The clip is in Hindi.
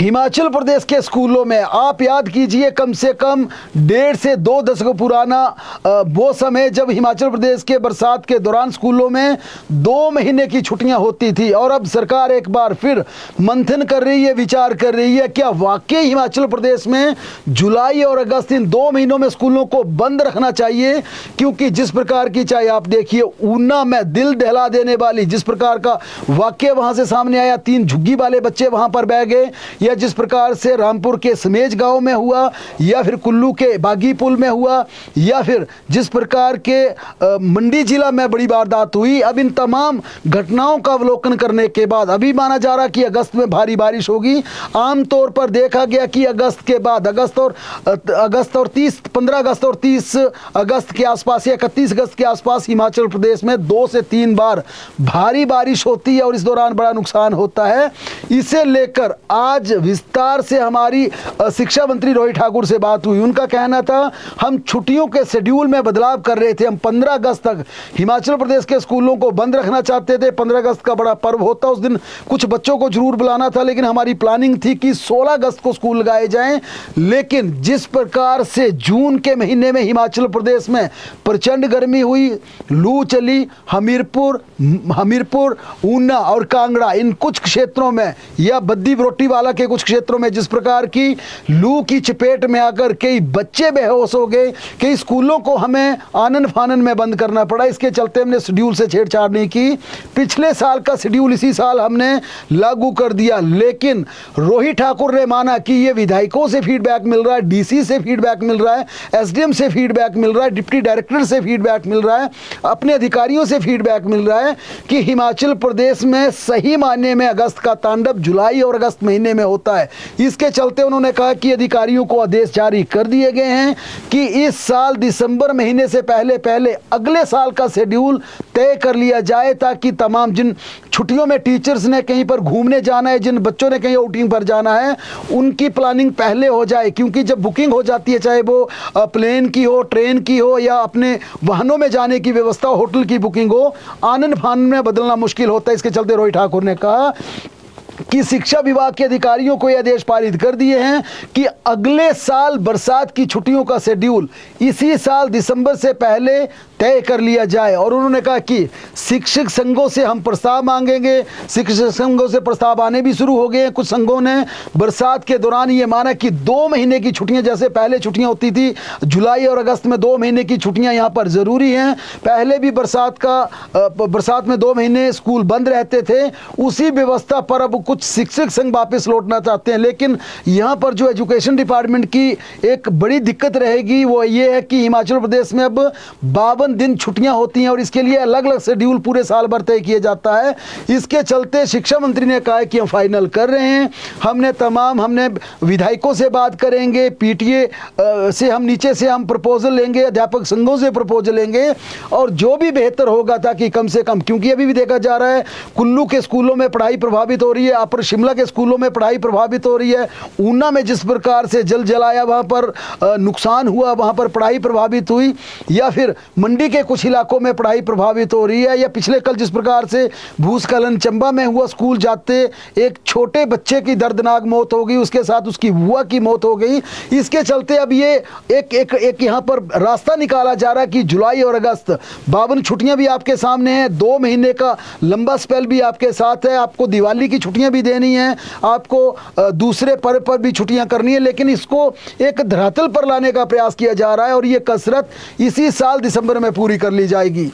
हिमाचल प्रदेश के स्कूलों में आप याद कीजिए, कम से कम 1.5 से 2 दशक पुराना वो समय जब हिमाचल प्रदेश के बरसात के दौरान स्कूलों में 2 महीने की छुट्टियां होती थी। और अब सरकार एक बार फिर मंथन कर रही है, विचार कर रही है, क्या वाकई हिमाचल प्रदेश में जुलाई और अगस्त इन 2 महीनों में स्कूलों को बंद रखना चाहिए। क्योंकि जिस प्रकार की, चाहे आप देखिए ऊना में दिल दहला देने वाली जिस प्रकार का वाक्य वहां से सामने आया, 3 झुग्गी वाले बच्चे वहां पर बह गए, या जिस प्रकार से रामपुर के समेज गांव में हुआ, या फिर कुल्लू के बागी पुल में हुआ, या फिर जिस प्रकार के मंडी जिला में बड़ी वारदात हुई। अब इन तमाम घटनाओं का अवलोकन करने के बाद अभी माना जा रहा कि अगस्त में भारी बारिश होगी। आमतौर पर देखा गया कि अगस्त के बाद, अगस्त और 15 अगस्त और 30 अगस्त के आसपास या 31 अगस्त के आसपास हिमाचल प्रदेश में 2 से 3 बार भारी बारिश होती है और इस दौरान बड़ा नुकसान होता है। इसे लेकर आज विस्तार से हमारी शिक्षा मंत्री रोहित ठाकुर से बात हुई। उनका कहना था, हम छुट्टियों के शेड्यूल में बदलाव कर रहे थे। हम 15 अगस्त तक हिमाचल प्रदेश के स्कूलों को बंद रखना चाहते थे। 15 अगस्त का बड़ा पर्व होता, उस दिन कुछ बच्चों को जरूर बुलाना था, लेकिन हमारी प्लानिंग थी कि 16 अगस्त को स्कूल लगाए जाएं। लेकिन जिस प्रकार से जून के महीने में हिमाचल प्रदेश में प्रचंड गर्मी हुई, लू चली, हमीरपुर, ऊना और कांगड़ा इन कुछ क्षेत्रों में, या बद्दी बरोटी वाला के कुछ क्षेत्रों में जिस प्रकार की लू की चपेट में आकर कई बच्चे बेहोश हो गए, कई स्कूलों को हमें आनन फानन में बंद करना पड़ा। इसके चलते हमने शेड्यूल से छेड़छाड़ नहीं की। पिछले साल का शेड्यूल इसी साल हमने लागू कर दिया। लेकिन रोहित ठाकुर ने माना कि ये विधायकों से फीडबैक मिल रहा है, डीसी से फीडबैक मिल रहा है, एसडीएम से फीडबैक मिल रहा है, डिप्टी डायरेक्टर से फीडबैक मिल रहा है, अपने अधिकारियों से फीडबैक मिल रहा है कि हिमाचल प्रदेश में सही मायने में अगस्त का तांडव जुलाई और अगस्त महीने में होता है। इसके चलते उन्होंने कहा कि अधिकारियों को आदेश जारी कर दिए गए हैं कि इस साल दिसंबर महीने से पहले अगले साल का शेड्यूल तय कर लिया जाए, ताकि तमाम जिन छुट्टियों में टीचर्स ने कहीं पर घूमने जाना है, जिन बच्चों ने कहीं आउटिंग पर जाना है, उनकी प्लानिंग पहले हो जाए। क्योंकि जब बुकिंग हो जाती है, चाहे वो प्लेन की हो, ट्रेन की हो, या अपने वाहनों में जाने की व्यवस्था, होटल की बुकिंग हो, आनन फानन में बदलना मुश्किल होता है। इसके चलते रोहित ठाकुर ने कहा कि शिक्षा विभाग के अधिकारियों को यह आदेश पारित कर दिए हैं कि अगले साल बरसात की छुट्टियों का शेड्यूल इसी साल दिसंबर से पहले तय कर लिया जाए। और उन्होंने कहा कि शिक्षक संघों से हम प्रस्ताव मांगेंगे। शिक्षक संघों से प्रस्ताव आने भी शुरू हो गए हैं। कुछ संघों ने बरसात के दौरान ये माना कि 2 महीने की छुट्टियां, जैसे पहले छुट्टियां होती थी जुलाई और अगस्त में, 2 महीने की छुट्टियां यहाँ पर ज़रूरी हैं। पहले भी बरसात में 2 महीने स्कूल बंद रहते थे। उसी व्यवस्था पर अब कुछ शिक्षक संघ वापस लौटना चाहते हैं। लेकिन यहाँ पर जो एजुकेशन डिपार्टमेंट की एक बड़ी दिक्कत रहेगी वो ये है कि हिमाचल प्रदेश में अब 52 दिन छुट्टियां होती हैं और इसके लिए अलग अलग शेड्यूल पूरे साल भर तय किया जाता है। इसके चलते शिक्षा मंत्री ने कहा है कि हम फाइनल कर रहे हैं। हमने विधायकों से बात करेंगे, पीटीए से हम नीचे से हम प्रपोजल लेंगे, अध्यापक संघों से प्रपोजल लेंगे, और जो भी बेहतर होगा, ताकि कम से कम, क्योंकि अभी भी देखा जा रहा है कुल्लू के स्कूलों में पढ़ाई प्रभावित हो रही है, अपर शिमला के स्कूलों में पढ़ाई प्रभावित हो रही है, ऊना में जिस प्रकार से जल जलाया वहां पर नुकसान हुआ, वहां पर पढ़ाई प्रभावित हुई, या फिर मंडी के कुछ इलाकों में पढ़ाई प्रभावित हो रही है, या पिछले कल जिस प्रकार से भूस्खलन चंबा में हुआ, स्कूल जाते एक छोटे बच्चे की दर्दनाक मौत हो गई, उसके साथ उसकी बुआ की मौत हो गई। इसके चलते अब ये एक यहाँ पर रास्ता निकाला जा रहा है कि जुलाई और अगस्त 52 छुट्टियां भी आपके सामने हैं, 2 महीने का लंबा स्पेल भी आपके साथ है, आपको दिवाली की छुट्टियां भी देनी है, आपको दूसरे पर्व पर भी छुट्टियां करनी है। लेकिन इसको एक धरातल पर लाने का प्रयास किया जा रहा है और ये कसरत इसी साल दिसंबर में पूरी कर ली जाएगी।